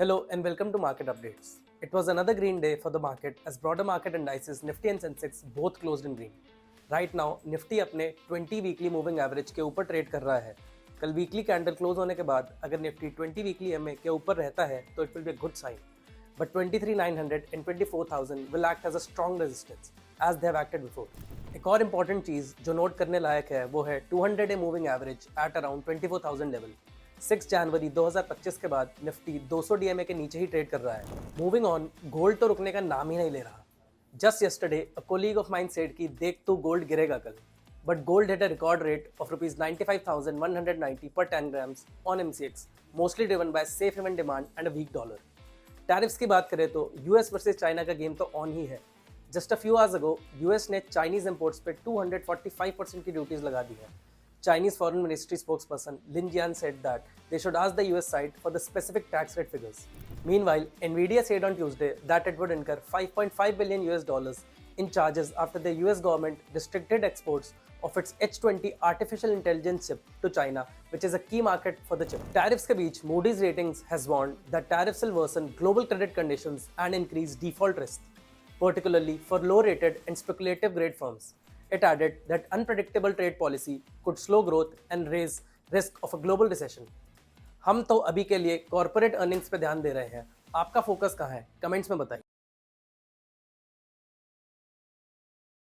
Hello and welcome to Market Updates. It was another green day for the market as broader market indices Nifty and Sensex both closed in green. Right now, Nifty अपने 20 weekly moving average के ऊपर trade कर रहा है. कल weekly candle close होने के बाद अगर निफ्टी 20 वीकली एमए के ऊपर रहता है तो it will be a good sign. But 23,900 and 24,000 will act as a strong resistance as they have acted before. एक और इम्पॉर्टेंट चीज़ जो नोट करने लायक है वो है 200 day moving average at around 24,000 level. 6 जनवरी 2025 के बाद निफ्टी 200 डीएमए के नीचे ही ट्रेड कर रहा है. मूविंग ऑन, गोल्ड तो रुकने का नाम ही नहीं ले रहा. Just yesterday a colleague of mine said कि देख तू गोल्ड गिरेगा कल. But gold hit a record rate of ₹95,190 per 10 grams on MCX, mostly driven by safe haven demand and a weak dollar. Tariffs की बात करें तो यूएस वर्सेस चाइना का गेम तो ऑन ही है. Just a few hours ago US ने चाइनीज इंपोर्ट्स पे 245% की ड्यूटीज लगा दी है. Chinese Foreign Ministry spokesperson Lin Jian said that they should ask the US side for the specific tax rate figures. Meanwhile, Nvidia said on Tuesday that it would incur $5.5 billion in charges after the US government restricted exports of its H20 artificial intelligence chip to China, which is a key market for the chip. Tariffs के बीच Moody's Ratings has warned that tariffs will worsen global credit conditions and increase default risk, particularly for low-rated and speculative grade firms. It added that unpredictable trade policy could slow growth and raise risk of a global recession. हम तो अभी के लिए corporate earnings पे ध्यान दे रहे हैं. आपका फोकस कहाँ है? कमेंट्स में बताइए.